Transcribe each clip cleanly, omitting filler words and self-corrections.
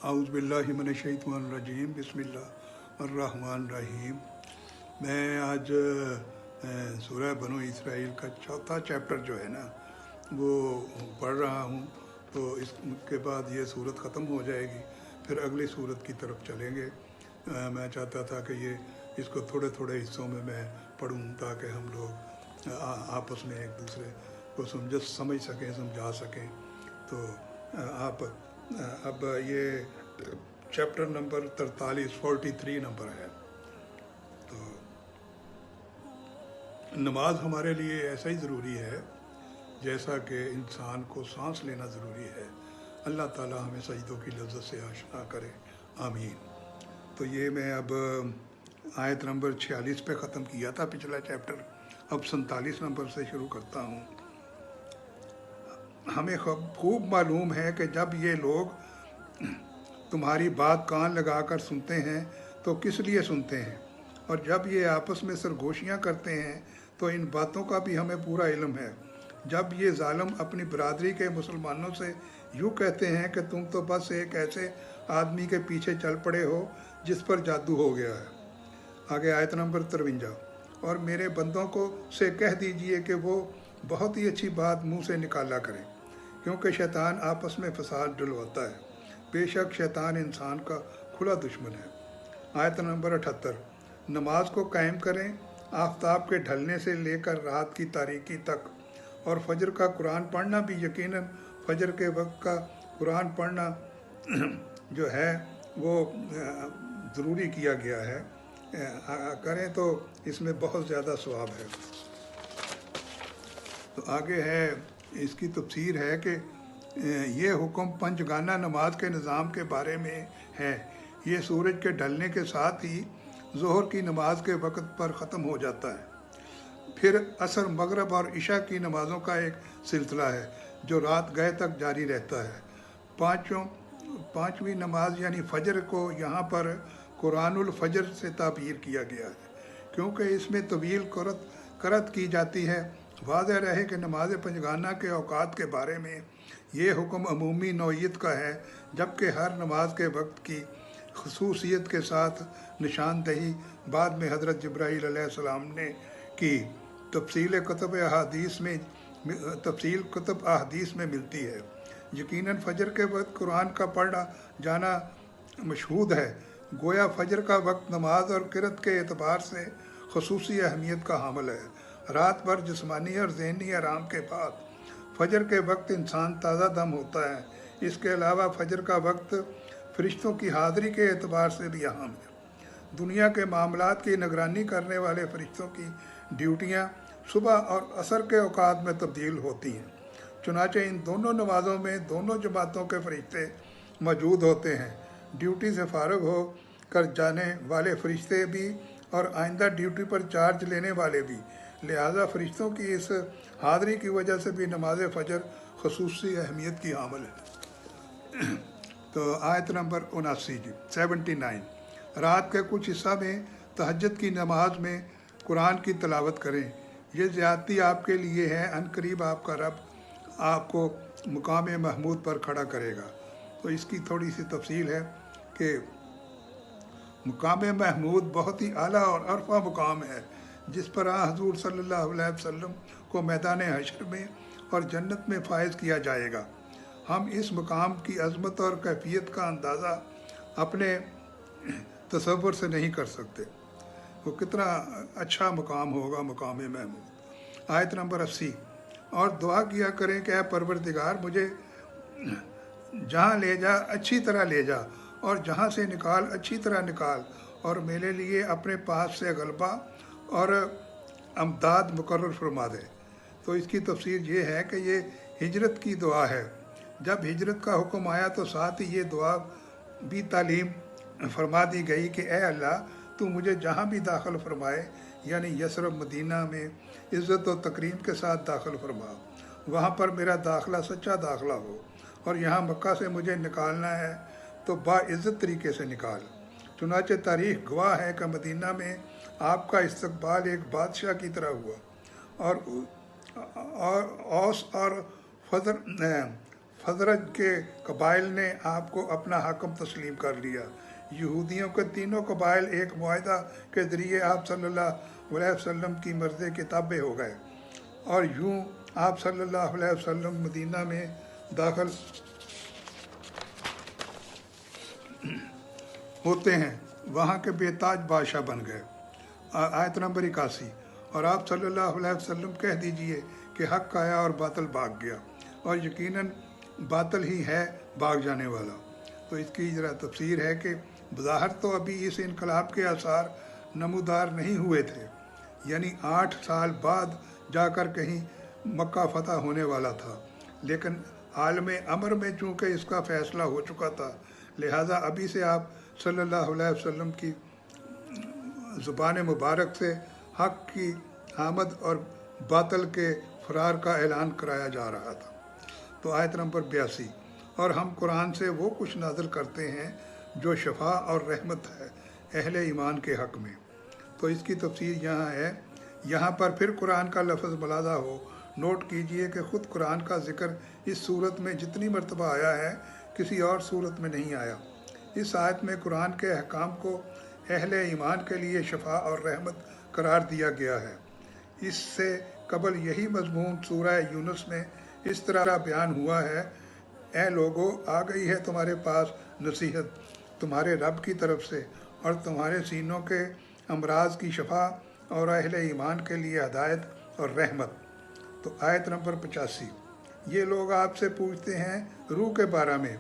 اعوذ باللہ من الشیطان الرجیم بسم اللہ الرحمن الرحیم۔ میں آج سورہ بنو اسرائیل کا چوتھا چیپٹر جو ہے نا وہ پڑھ رہا ہوں، تو اس کے بعد یہ صورت ختم ہو جائے گی، پھر اگلی صورت کی طرف چلیں گے۔ میں چاہتا تھا کہ اس کو تھوڑے تھوڑے حصوں میں پڑھوں تاکہ ہم لوگ آپس میں ایک دوسرے کو سمجھ سکیں، سمجھا سکیں۔ تو آپ اب یہ چیپٹر نمبر 43 نمبر ہے۔ تو نماز ہمارے لیے ایسا ہی ضروری ہے جیسا کہ انسان کو سانس لینا ضروری ہے۔ اللہ تعالیٰ ہمیں سجدوں کی لذت سے آشنا کرے، آمین۔ تو یہ میں اب آیت نمبر 46 پہ ختم کیا تھا پچھلا چیپٹر، اب 47 نمبر سے شروع کرتا ہوں۔ ہمیں خوب معلوم ہے کہ جب یہ لوگ تمہاری بات کان لگا کر سنتے ہیں تو کس لیے سنتے ہیں، اور جب یہ آپس میں سرگوشیاں کرتے ہیں تو ان باتوں کا بھی ہمیں پورا علم ہے۔ جب یہ ظالم اپنی برادری کے مسلمانوں سے یوں کہتے ہیں کہ تم تو بس ایک ایسے آدمی کے پیچھے چل پڑے ہو جس پر جادو ہو گیا ہے۔ آگے آیت نمبر 53، اور میرے بندوں کو سے کہہ دیجئے کہ وہ بہت ہی اچھی بات منہ سے نکالا کریں، کیونکہ شیطان آپس میں فساد ڈلواتا ہے۔ بے شک شیطان انسان کا کھلا دشمن ہے۔ آیت نمبر 78، نماز کو قائم کریں آفتاب کے ڈھلنے سے لے کر رات کی تاریکی تک، اور فجر کا قرآن پڑھنا بھی یقیناً فجر کے وقت کا قرآن پڑھنا جو ہے وہ ضروری کیا گیا ہے، کریں تو اس میں بہت زیادہ ثواب ہے۔ تو آگے ہے اس کی تفسیر ہے کہ یہ حکم پنجگانہ نماز کے نظام کے بارے میں ہے۔ یہ سورج کے ڈھلنے کے ساتھ ہی ظہر کی نماز کے وقت پر ختم ہو جاتا ہے، پھر عصر، مغرب اور عشاء کی نمازوں کا ایک سلسلہ ہے جو رات گئے تک جاری رہتا ہے۔ پانچویں نماز یعنی فجر کو یہاں پر قرآن الفجر سے تعبیر کیا گیا ہے، کیونکہ اس میں طویل قرأت کی جاتی ہے۔ واضح رہے کہ نماز پنجگانہ کے اوقات کے بارے میں یہ حکم عمومی نوعیت کا ہے، جبکہ ہر نماز کے وقت کی خصوصیت کے ساتھ نشاندہی بعد میں حضرت جبرائیل علیہ السلام نے کی۔ تفصیل کتب احادیث میں ملتی ہے۔ یقیناً فجر کے وقت قرآن کا پڑھا جانا مشہود ہے، گویا فجر کا وقت نماز اور قرأت کے اعتبار سے خصوصی اہمیت کا حامل ہے۔ رات بھر جسمانی اور ذہنی آرام کے بعد فجر کے وقت انسان تازہ دم ہوتا ہے۔ اس کے علاوہ فجر کا وقت فرشتوں کی حاضری کے اعتبار سے بھی اہم ہے۔ دنیا کے معاملات کی نگرانی کرنے والے فرشتوں کی ڈیوٹیاں صبح اور عصر کے اوقات میں تبدیل ہوتی ہیں، چنانچہ ان دونوں نمازوں میں دونوں جماعتوں کے فرشتے موجود ہوتے ہیں۔ ڈیوٹی سے فارغ ہو کر جانے والے فرشتے بھی اور آئندہ ڈیوٹی پر چارج لینے والے بھی، لہذا فرشتوں کی اس حاضری کی وجہ سے بھی نماز فجر خصوصی اہمیت کی حامل ہے۔ تو آیت نمبر 79، رات کے کچھ حصہ میں تہجد کی نماز میں قرآن کی تلاوت کریں، یہ زیادتی آپ کے لیے ہے، ان قریب آپ کا رب آپ کو مقام محمود پر کھڑا کرے گا۔ تو اس کی تھوڑی سی تفصیل ہے کہ مقام محمود بہت ہی اعلیٰ اور عرفہ مقام ہے، جس پر حضور صلی اللہ علیہ وسلم کو میدان حشر میں اور جنت میں فائز کیا جائے گا۔ ہم اس مقام کی عظمت اور کیفیت کا اندازہ اپنے تصور سے نہیں کر سکتے، وہ کتنا اچھا مقام ہوگا مقام محمود۔ آیت نمبر 80، اور دعا کیا کریں کہ اے پروردگار مجھے جہاں لے جا اچھی طرح لے جا، اور جہاں سے نکال اچھی طرح نکال، اور میرے لیے اپنے پاس سے غلبہ اور امداد مقرر فرما دے۔ تو اس کی تفسیر یہ ہے کہ یہ ہجرت کی دعا ہے۔ جب ہجرت کا حکم آیا تو ساتھ ہی یہ دعا بھی تعلیم فرما دی گئی کہ اے اللہ تو مجھے جہاں بھی داخل فرمائے، یعنی یثرب مدینہ میں عزت و تکریم کے ساتھ داخل فرما، وہاں پر میرا داخلہ سچا داخلہ ہو، اور یہاں مکہ سے مجھے نکالنا ہے تو باعزت طریقے سے نکال۔ چنانچہ تاریخ گواہ ہے کہ مدینہ میں آپ کا استقبال ایک بادشاہ کی طرح ہوا، اور اوس اور हजरत के कबाइल ने आपको अपना हाकम तस्लीम कर लिया। यहूदियों के तीनों कबाइल एक मुआहदा के ज़रिए आप सल्लल्लाहु अलैहि वसल्लम की मर्ज़ी के ताबे हो गए और यूँ आप सल्लल्लाहु अलैहि वसल्लम मदीना में दाखिल होते हैं, वहाँ के बेताज बादशाह बन गए। आयत नंबर 81। और आप सल्लल्लाहु अलैहि वसल्लम कह दीजिए कि हक़ आया और बातिल भाग गया और यकीनन बातिल ही है भाग जाने वाला। तो इसकी ज़रा तफसीर है कि बज़ाहिर तो अभी इस इनकलाब के आसार नमूदार नहीं हुए थे, यानी 8 साल बाद जाकर कहीं मक्का फ़तह होने वाला था, लेकिन आलम अमर में चूँकि इसका फ़ैसला हो चुका था, लिहाजा अभी से आप सल्लल्लाहु अलैहि वसल्लम की ज़ुबान मुबारक से हक़ की आमद और बातिल के फ़रार का ऐलान कराया जा रहा था। तो आयत नंबर 82। और हम कुरान से वो कुछ नाज़िल करते हैं जो शफा और रहमत है अहले ईमान के हक़ में। तो इसकी तफसीर यहाँ है। यहाँ पर फिर कुरान का लफ्ज़ मुलादा हो, नोट कीजिए कि ख़ुद कुरान का ज़िक्र इस सूरत में जितनी मरतबा आया है किसी और सूरत में नहीं आया। इस आयत में कुरान के अहकाम को अहले ईमान के लिए शफा और रहमत करार दिया गया है। इससे कबल यही मज़मून सूरह यूनुस में इस तरह बयान हुआ है, ए लोगो, आ गई है तुम्हारे पास नसीहत तुम्हारे रब की तरफ से और तुम्हारे सीनों के अमराज की शफा और अहले ईमान के लिए हदायत और रहमत। तो आयत नंबर 85। ये लोग आपसे पूछते हैं रूह के बारे में,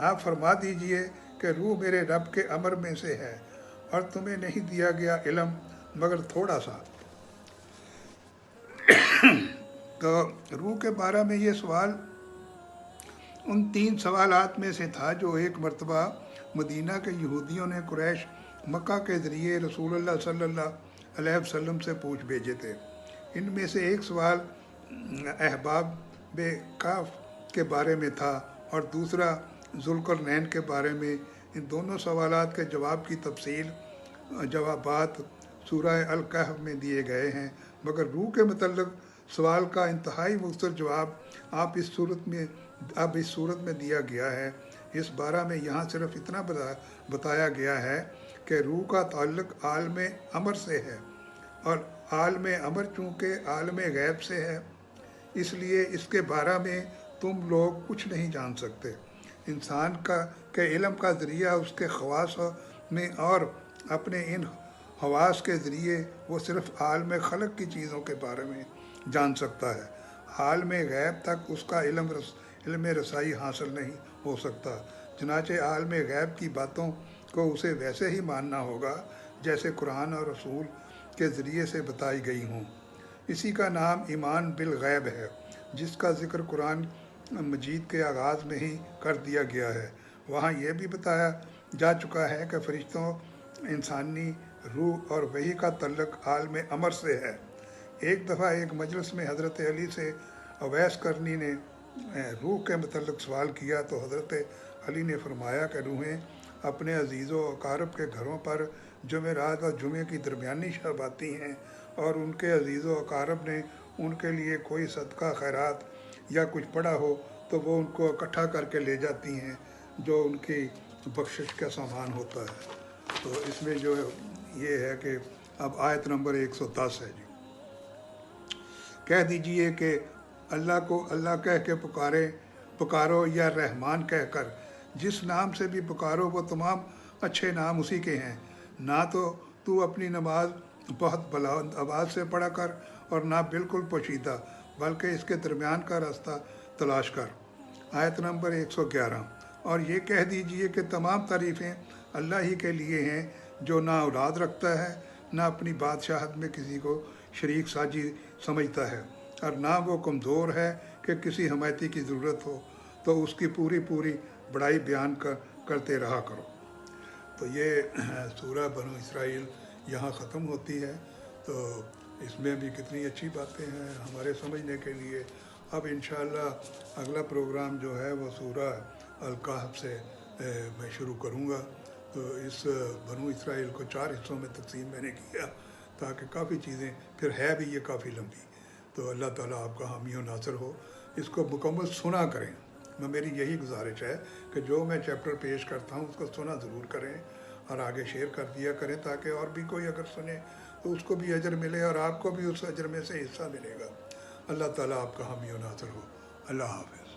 आप फरमा दीजिए कि रूह मेरे रब के अमर में से है और तुम्हें नहीं दिया गया इल्म मगर थोड़ा सा। तो रूह के बारे में ये सवाल उन 3 सवालात में से था जो एक मरतबा मदीना के यहूदियों ने कुरैश मक्का के ज़रिए रसूलुल्लाह सल्लल्लाहु अलैहि वसल्लम से पूछ भेजे थे। इनमें से एक सवाल अहबाब बे काफ के बारे में था और दूसरा ज़ुल्करनैन के बारे में। इन दोनों सवालात के जवाब की तफसील जवाबात सूरह अल कहफ में दिए गए हैं, मगर रूह के मतलब सवाल का इंतहाई मुख्तसर जवाब अब इस सूरत में दिया गया है। इस बारे में यहाँ सिर्फ इतना बताया गया है कि रूह का ताल्लुक़ आलम अमर से है और आलम अमर चूँकि आलम गैब से है, इसलिए इसके बारे में तुम लोग कुछ नहीं जान सकते। इंसान के इल्म का ज़रिया उसके ख़वास में और अपने इन हवास के ज़रिए वो सिर्फ़ आलम खलक की चीज़ों के बारे में जान सकता है। आलम गैब तक उसका इल्म रसाई हासिल नहीं हो सकता। चनाचे आलम गैब की बातों को उसे वैसे ही मानना होगा जैसे कुरान और रसूल के ज़रिए से बताई गई हों। इसी का नाम ईमान बिल गैब है, जिसका ज़िक्र कुरान मजीद के आगाज़ में ही कर दिया गया है। वहाँ यह भी बताया जा चुका है कि फ़रिश्तों, इंसानी रूह और वही का तल्लुक़ आलम अमर से है। एक दफ़ा एक मजलिस में हज़रत अली से अवैस करनी ने रूह के मतलब सवाल किया तो हज़रत अली ने फरमाया कि रूहें अपने अजीज़ों अकारब के घरों पर जुमेरात और जुमे की दरमियानी शब आती हैं और उनके अजीज़ों अकारब ने उनके लिए कोई सदका खैरात या कुछ पड़ा हो तो वो उनको इकट्ठा करके ले जाती हैं जो उनकी बख्शिश का सामान होता है। तो इसमें जो ये है कि अब आयत नंबर 110 है जी। कह दीजिए कि अल्लाह को अल्लाह कह के पुकारो या रहमान कहकर, जिस नाम से भी पुकारो वो तमाम अच्छे नाम उसी के हैं। ना तो तू अपनी नमाज बहुत बुलंद आवाज़ से पढ़ा कर और ना बिल्कुल पोशीदा, बल्कि इसके दरमियान का रास्ता तलाश कर। आयत नंबर 111। और ये कह दीजिए कि तमाम तारीफ़ें अल्लाह ही के लिए हैं जो ना औलाद रखता है, ना अपनी बादशाहत में किसी को शरीक साजी समझता है और ना वो कमज़ोर है कि किसी हमायती की ज़रूरत हो, तो उसकी पूरी बड़ाई बयान करते रहा करो। तो ये सूरह बनु इसराइल यहाँ ख़त्म होती है। तो इसमें भी कितनी अच्छी बातें हैं हमारे समझने के लिए। अब इंशाअल्लाह अगला प्रोग्राम जो है वो सूरह अल कहफ से मैं शुरू करूँगा। तो इस बनु इसराइल को 4 हिस्सों में तकसीम मैंने किया ताकि काफ़ी चीज़ें, फिर है भी ये काफ़ी लंबी। तो अल्लाह ताला आपका हामी और नासर हो। इसको मुकम्मल सुना करें। میری یہی گزارش ہے کہ جو میں چیپٹر پیش کرتا ہوں اس کو سنا ضرور کریں اور آگے شیئر کر دیا کریں، تاکہ اور بھی کوئی اگر سنے تو اس کو بھی اجر ملے اور آپ کو بھی اس اجر میں سے حصہ ملے گا۔ اللہ تعالیٰ آپ کا حامی و ناصر ہو۔ اللہ حافظ۔